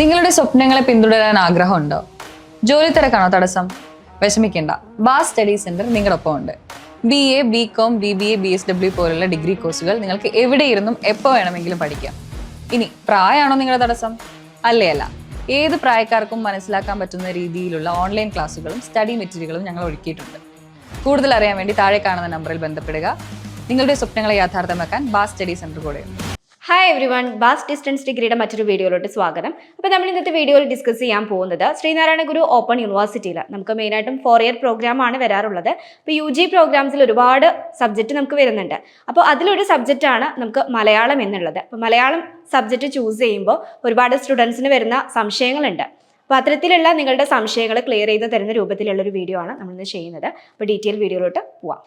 നിങ്ങളുടെ സ്വപ്നങ്ങളെ പിന്തുടരാൻ ആഗ്രഹമുണ്ടോ? ജോലി തിരക്കാണോ തടസ്സം? വിഷമിക്കേണ്ട, ബാസ് സ്റ്റഡി സെന്റർ നിങ്ങളൊപ്പം ഉണ്ട്. BA, BCom, BBA, BSW പോലുള്ള ഡിഗ്രി കോഴ്സുകൾ നിങ്ങൾക്ക് എവിടെയിരുന്നും എപ്പോൾ വേണമെങ്കിലും പഠിക്കാം. ഇനി പ്രായമാണോ നിങ്ങളുടെ തടസ്സം? അല്ല. ഏത് പ്രായക്കാർക്കും മനസ്സിലാക്കാൻ പറ്റുന്ന രീതിയിലുള്ള ഓൺലൈൻ ക്ലാസ്സുകളും സ്റ്റഡി മെറ്റീരിയലുകളും ഞങ്ങൾ ഒരുക്കിയിട്ടുണ്ട്. കൂടുതൽ അറിയാൻ വേണ്ടി താഴെ കാണുന്ന നമ്പറിൽ ബന്ധപ്പെടുക. നിങ്ങളുടെ സ്വപ്നങ്ങളെ യാഥാർത്ഥ്യമാക്കാൻ ബാസ് സ്റ്റഡി സെന്റർ കൂടെയുണ്ട്. ഹായ് എവ്രി വൺ, ബാസ് ഡിസ്റ്റൻസ് ഡിഗ്രിയുടെ മറ്റൊരു വീഡിയോയിലോട്ട് സ്വാഗതം. അപ്പോൾ നമ്മൾ ഇന്നത്തെ വീഡിയോയിൽ ഡിസ്കസ് ചെയ്യാൻ പോകുന്നത് ശ്രീനാരായണ ഗുരു ഓപ്പൺ യൂണിവേഴ്സിറ്റിയിൽ നമുക്ക് മെയിനായിട്ടും 4 ഇയർ പ്രോഗ്രാമാണ് വരാറുള്ളത്. അപ്പോൾ UG പ്രോഗ്രാംസിൽ ഒരുപാട് സബ്ജക്റ്റ് നമുക്ക് വരുന്നുണ്ട്. അപ്പോൾ അതിലൊരു സബ്ജക്റ്റാണ് നമുക്ക് മലയാളം എന്നുള്ളത്. അപ്പോൾ മലയാളം സബ്ജക്റ്റ് ചൂസ് ചെയ്യുമ്പോൾ ഒരുപാട് സ്റ്റുഡൻസിന് വരുന്ന സംശയങ്ങളുണ്ട്. അപ്പോൾ അത്തരത്തിലുള്ള നിങ്ങളുടെ സംശയങ്ങൾ ക്ലിയർ ചെയ്ത് തരുന്ന രൂപത്തിലുള്ളൊരു വീഡിയോ ആണ് നമ്മളിന്ന് ചെയ്യുന്നത്. അപ്പോൾ ഡീറ്റെയിൽ വീഡിയോയിലോട്ട് പോവാം.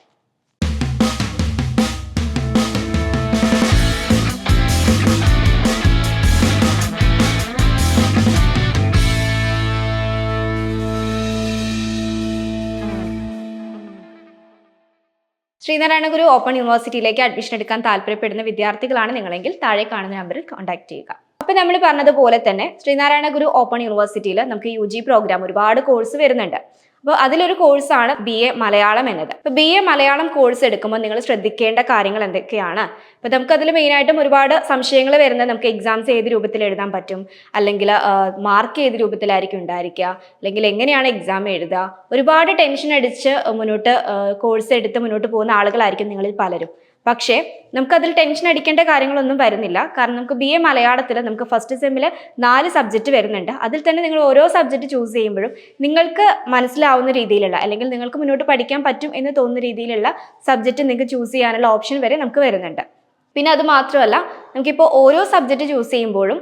ശ്രീനാരായണ ഗുരു ഓപ്പൺ യൂണിവേഴ്സിറ്റിയിലേക്ക് അഡ്മിഷൻ എടുക്കാൻ താല്പര്യപ്പെടുന്ന വിദ്യാർത്ഥികളാണ് നിങ്ങളെങ്കിൽ താഴെ കാണുന്ന നമ്പറിൽ കോൺടാക്ട് ചെയ്യുക. അപ്പോൾ നമ്മൾ പറഞ്ഞതുപോലെ തന്നെ ശ്രീനാരായണ ഗുരു ഓപ്പൺ യൂണിവേഴ്സിറ്റിയിൽ നമുക്ക് UG പ്രോഗ്രാം ഒരുപാട് കോഴ്സ് വരുന്നുണ്ട്. അപ്പോൾ അതിലൊരു കോഴ്സാണ് BA മലയാളം എന്നത്. അപ്പോൾ BA മലയാളം കോഴ്സ് എടുക്കുമ്പോൾ നിങ്ങൾ ശ്രദ്ധിക്കേണ്ട കാര്യങ്ങൾ എന്തൊക്കെയാണ്? അപ്പോൾ നമുക്കതിൽ മെയിനായിട്ടും ഒരുപാട് സംശയങ്ങൾ വരുന്നത് നമുക്ക് എക്സാംസ് ഏത് രൂപത്തിൽ എഴുതാൻ പറ്റും, അല്ലെങ്കിൽ മാർക്ക് ഏത് രൂപത്തിലായിരിക്കും ഉണ്ടായിരിക്കുക, അല്ലെങ്കിൽ എങ്ങനെയാണ് എക്സാം എഴുതുക, ഒരുപാട് ടെൻഷൻ അടിച്ച് കോഴ്സ് എടുത്ത് മുന്നോട്ട് പോകുന്ന ആളുകളായിരിക്കും നിങ്ങളിൽ പലരും. പക്ഷേ നമുക്കതിൽ ടെൻഷൻ അടിക്കേണ്ട കാര്യങ്ങളൊന്നും വരുന്നില്ല. കാരണം നമുക്ക് BA മലയാളത്തിൽ നമുക്ക് ഫസ്റ്റ് സെമ്മിൽ 4 സബ്ജക്റ്റ് വരുന്നുണ്ട്. അതിൽ തന്നെ നിങ്ങൾ ഓരോ സബ്ജക്റ്റ് ചൂസ് ചെയ്യുമ്പോഴും നിങ്ങൾക്ക് മനസ്സിലാവുന്ന രീതിയിലുള്ള അല്ലെങ്കിൽ നിങ്ങൾക്ക് മുന്നോട്ട് പഠിക്കാൻ പറ്റും എന്ന് തോന്നുന്ന രീതിയിലുള്ള സബ്ജക്റ്റ് നിങ്ങൾക്ക് ചൂസ് ചെയ്യാനുള്ള ഓപ്ഷൻ വരെ നമുക്ക് വരുന്നുണ്ട്. പിന്നെ അത് മാത്രമല്ല, നമുക്കിപ്പോൾ ഓരോ സബ്ജക്റ്റ് ചൂസ് ചെയ്യുമ്പോഴും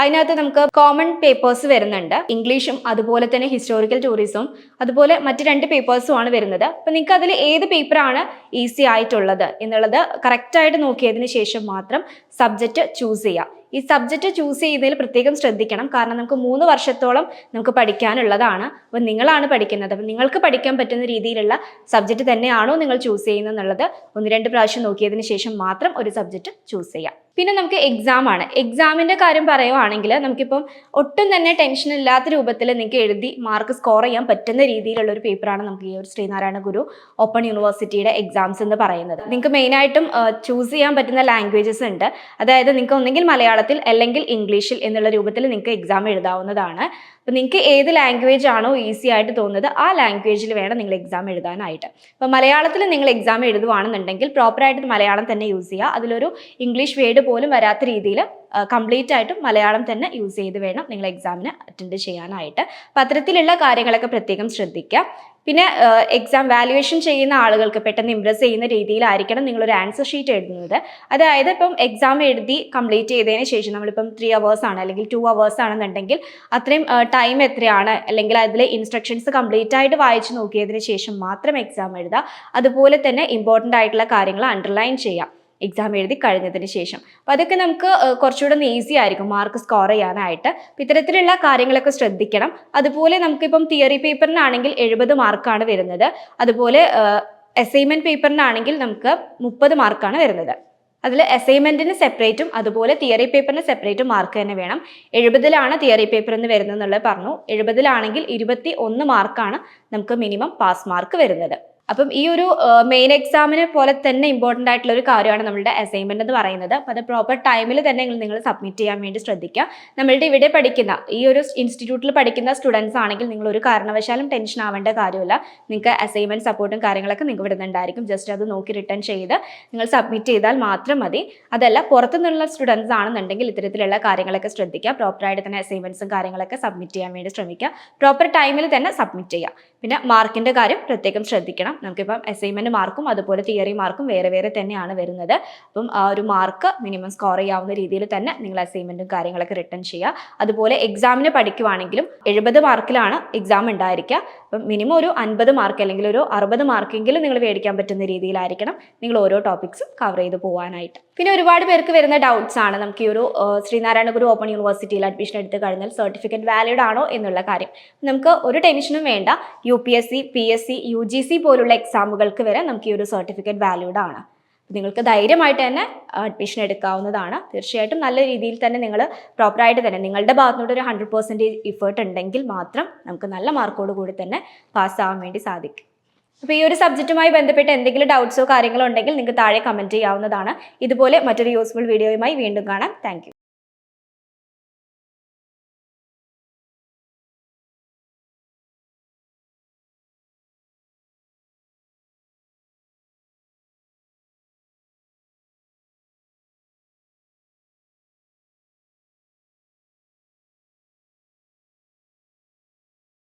അതിനകത്ത് നമുക്ക് കോമൺ പേപ്പേഴ്സ് വരുന്നുണ്ട്. ഇംഗ്ലീഷും അതുപോലെ തന്നെ ഹിസ്റ്റോറിക്കൽ ടൂറിസവും അതുപോലെ മറ്റ് 2 പേപ്പേഴ്സുമാണ് വരുന്നത്. അപ്പം നിങ്ങൾക്ക് അതിൽ ഏത് പേപ്പറാണ് ഈസി ആയിട്ടുള്ളത് എന്നുള്ളത് കറക്റ്റായിട്ട് നോക്കിയതിന് ശേഷം മാത്രം സബ്ജക്റ്റ് ചൂസ് ചെയ്യുക. ഈ സബ്ജക്റ്റ് ചൂസ് ചെയ്യുന്നതിൽ പ്രത്യേകം ശ്രദ്ധിക്കണം. കാരണം നമുക്ക് 3 വർഷത്തോളം നമുക്ക് പഠിക്കാനുള്ളതാണ്. അപ്പോൾ നിങ്ങളാണ് പഠിക്കുന്നത്. അപ്പം നിങ്ങൾക്ക് പഠിക്കാൻ പറ്റുന്ന രീതിയിലുള്ള സബ്ജക്റ്റ് തന്നെയാണോ നിങ്ങൾ ചൂസ് ചെയ്യുന്നത് എന്നുള്ളത് 1-2 പ്രാവശ്യം നോക്കിയതിന് ശേഷം മാത്രം ഒരു സബ്ജക്റ്റ് ചൂസ് ചെയ്യാം. പിന്നെ നമുക്ക് എക്സാമാണ്. എക്സാമിൻ്റെ കാര്യം പറയുവാണെങ്കിൽ നമുക്കിപ്പം ഒട്ടും തന്നെ ടെൻഷൻ ഇല്ലാത്ത രൂപത്തിൽ നിങ്ങൾക്ക് എഴുതി മാർക്ക് സ്കോർ ചെയ്യാൻ പറ്റുന്ന രീതിയിലുള്ള ഒരു പേപ്പറാണ് നമുക്ക് ഈ ഒരു ശ്രീനാരായണ ഗുരു ഓപ്പൺ യൂണിവേഴ്സിറ്റിയുടെ എക്സാംസ് എന്ന് പറയുന്നത്. നിങ്ങൾക്ക് മെയിനായിട്ടും ചൂസ് ചെയ്യാൻ പറ്റുന്ന ലാംഗ്വേജസ് ഉണ്ട്. അതായത് നിങ്ങൾക്ക് ഒന്നെങ്കിൽ മലയാളത്തിൽ അല്ലെങ്കിൽ ഇംഗ്ലീഷിൽ എന്നുള്ള രൂപത്തിൽ നിങ്ങൾക്ക് എക്സാം എഴുതാവുന്നതാണ്. അപ്പോൾ നിങ്ങൾക്ക് ഏത് ലാംഗ്വേജ് ആണോ ഈസി ആയിട്ട് തോന്നുന്നത് ആ ലാംഗ്വേജിൽ വേണം നിങ്ങൾ എക്സാം എഴുതാനായിട്ട്. അപ്പോൾ മലയാളത്തിൽ നിങ്ങൾ എക്സാം എഴുതുവാണെന്നുണ്ടെങ്കിൽ പ്രോപ്പറായിട്ട് മലയാളം തന്നെ യൂസ് ചെയ്യുക. അതിലൊരു ഇംഗ്ലീഷ് വേർഡ് പോലും വരാത്ത രീതിയിൽ കംപ്ലീറ്റ് ആയിട്ടും മലയാളം തന്നെ യൂസ് ചെയ്ത് വേണം നിങ്ങൾ എക്സാമിന് അറ്റൻഡ് ചെയ്യാനായിട്ട്. അപ്പോൾ അത്തരത്തിലുള്ള കാര്യങ്ങളൊക്കെ പ്രത്യേകം ശ്രദ്ധിക്കുക. പിന്നെ എക്സാം വാല്യുവേഷൻ ചെയ്യുന്ന ആളുകൾക്ക് പെട്ടെന്ന് ഇംപ്രസ് ചെയ്യുന്ന രീതിയിലായിരിക്കണം നിങ്ങളൊരു ആൻസർ ഷീറ്റ് എഴുതുന്നത്. അതായത് ഇപ്പം എക്സാം എഴുതി കംപ്ലീറ്റ് ചെയ്തതിന് ശേഷം നമ്മളിപ്പം 3 hours ആണ് അല്ലെങ്കിൽ 2 hours ആണെന്നുണ്ടെങ്കിൽ അത്രയും ടൈം എത്രയാണ്, അല്ലെങ്കിൽ അതിൽ ഇൻസ്ട്രക്ഷൻസ് കംപ്ലീറ്റ് ആയിട്ട് വായിച്ച് നോക്കിയതിന് ശേഷം മാത്രം എക്സാം എഴുതുക. അതുപോലെ തന്നെ ഇമ്പോർട്ടൻ്റ് ആയിട്ടുള്ള കാര്യങ്ങൾ അണ്ടർലൈൻ ചെയ്യാം എക്സാം എഴുതി കഴിഞ്ഞതിന് ശേഷം. അപ്പോൾ അതൊക്കെ നമുക്ക് കുറച്ചുകൂടെ ഈസി ആയിരിക്കും മാർക്ക് സ്കോർ ചെയ്യാനായിട്ട്. അപ്പോൾ ഇത്തരത്തിലുള്ള കാര്യങ്ങളൊക്കെ ശ്രദ്ധിക്കണം. അതുപോലെ നമുക്കിപ്പം തിയറി പേപ്പറിനാണെങ്കിൽ 70 മാർക്കാണ് വരുന്നത്. അതുപോലെ അസൈൻമെൻറ്റ് പേപ്പറിനാണെങ്കിൽ നമുക്ക് 30 മാർക്കാണ് വരുന്നത്. അതിൽ അസൈൻമെൻറ്റിന് സെപ്പറേറ്റും അതുപോലെ തിയറി പേപ്പറിന് സെപ്പറേറ്റും മാർക്ക് തന്നെ വേണം. 70ലാണ് തിയറി പേപ്പർ എന്ന് വരുന്നത് എന്നുള്ളത് പറഞ്ഞു. 70ലാണെങ്കിൽ 21 മാർക്കാണ് നമുക്ക് മിനിമം പാസ് മാർക്ക് വരുന്നത്. അപ്പം ഈ ഒരു മെയിൻ എക്സാമിനെ പോലെ തന്നെ ഇമ്പോർട്ടൻ്റ് ആയിട്ടുള്ള ഒരു കാര്യമാണ് നമ്മളുടെ അസൈൻമെൻറ്റ് എന്ന് പറയുന്നത്. അപ്പോൾ അത് പ്രോപ്പർ ടൈമിൽ തന്നെ നിങ്ങൾ സബ്മിറ്റ് ചെയ്യാൻ വേണ്ടി ശ്രദ്ധിക്കുക. നമ്മളുടെ ഇവിടെ പഠിക്കുന്ന ഈ ഒരു ഇൻസ്റ്റിറ്റ്യൂട്ടിൽ പഠിക്കുന്ന സ്റ്റുഡൻസ് ആണെങ്കിൽ നിങ്ങൾ ഒരു കാരണവശാലും ടെൻഷൻ ആവേണ്ട കാര്യമില്ല. നിങ്ങൾക്ക് അസൈൻമെൻറ്റ് സപ്പോർട്ടും കാര്യങ്ങളൊക്കെ നിങ്ങൾക്ക് വിടുന്നുണ്ടായിരിക്കും. ജസ്റ്റ് അത് നോക്കി റിട്ടേൺ ചെയ്ത് നിങ്ങൾ സബ്മിറ്റ് ചെയ്താൽ മാത്രം മതി. അതല്ല പുറത്തുനിന്നുള്ള സ്റ്റുഡൻസ് ആണെന്നുണ്ടെങ്കിൽ ഇത്തരത്തിലുള്ള കാര്യങ്ങളൊക്കെ ശ്രദ്ധിക്കുക. പ്രോപ്പറായിട്ട് തന്നെ അസൈൻമെൻറ്റ്സും കാര്യങ്ങളൊക്കെ സബ്മിറ്റ് ചെയ്യാൻ വേണ്ടി ശ്രമിക്കുക. പ്രോപ്പർ ടൈമിൽ തന്നെ സബ്മിറ്റ് ചെയ്യുക. പിന്നെ മാർക്കിൻ്റെ കാര്യം പ്രത്യേകം ശ്രദ്ധിക്കണം. നമുക്കിപ്പം അസൈൻമെൻറ്റ് മാർക്കും അതുപോലെ തിയറി മാർക്കും വേറെ വേറെ തന്നെയാണ് വരുന്നത്. അപ്പം ആ ഒരു മാർക്ക് മിനിമം സ്കോർ ചെയ്യാവുന്ന രീതിയിൽ തന്നെ നിങ്ങൾ അസൈൻമെൻറ്റും കാര്യങ്ങളൊക്കെ റിട്ടേൺ ചെയ്യുക. അതുപോലെ എക്സാമിന് പഠിക്കുവാണെങ്കിലും 70 മാർക്കിലാണ് എക്സാം ഉണ്ടായിരിക്കുക. അപ്പം മിനിമം ഒരു 50 മാർക്ക് അല്ലെങ്കിൽ ഒരു 60 മാർക്കെങ്കിലും നിങ്ങൾ മേടിക്കാൻ പറ്റുന്ന രീതിയിലായിരിക്കണം നിങ്ങൾ ഓരോ ടോപ്പിക്സും കവർ ചെയ്ത് പോകാനായിട്ട്. പിന്നെ ഒരുപാട് പേർക്ക് വരുന്ന ഡൗട്ട്സ് ആണ് നമുക്ക് ഈ ഒരു ശ്രീനാരായണ ഗുരു ഓപ്പൺ യൂണിവേഴ്സിറ്റിയിൽ അഡ്മിഷൻ എടുത്ത് കഴിഞ്ഞാൽ സർട്ടിഫിക്കറ്റ് വാലിഡ് ആണോ എന്നുള്ള കാര്യം. നമുക്ക് ഒരു ടെൻഷനും വേണ്ട. UPSC, PSC, UGC പോലുള്ള എക്സാമുകൾക്ക് വരെ നമുക്ക് ഈ ഒരു സർട്ടിഫിക്കറ്റ് വാലിഡ് ആണ്. നിങ്ങൾക്ക് ധൈര്യമായിട്ട് തന്നെ അഡ്മിഷൻ എടുക്കാവുന്നതാണ്. തീർച്ചയായിട്ടും നല്ല രീതിയിൽ തന്നെ നിങ്ങൾ പ്രോപ്പറായിട്ട് തന്നെ നിങ്ങളുടെ ഭാഗത്തുനിന്ന് ഒരു 100% ഇഫേർട്ട് ഉണ്ടെങ്കിൽ മാത്രം നമുക്ക് നല്ല മാർക്കോട് കൂടി തന്നെ പാസ്സാവാൻ വേണ്ടി സാധിക്കും. അപ്പോൾ ഈ ഒരു സബ്ജക്റ്റുമായി ബന്ധപ്പെട്ട് എന്തെങ്കിലും ഡൗട്ട്സോ കാര്യങ്ങളോ ഉണ്ടെങ്കിൽ നിങ്ങൾക്ക് താഴെ കമൻറ്റ് ചെയ്യാവുന്നതാണ്. ഇതുപോലെ മറ്റൊരു യൂസ്ഫുൾ വീഡിയോയുമായി വീണ്ടും കാണാം. താങ്ക്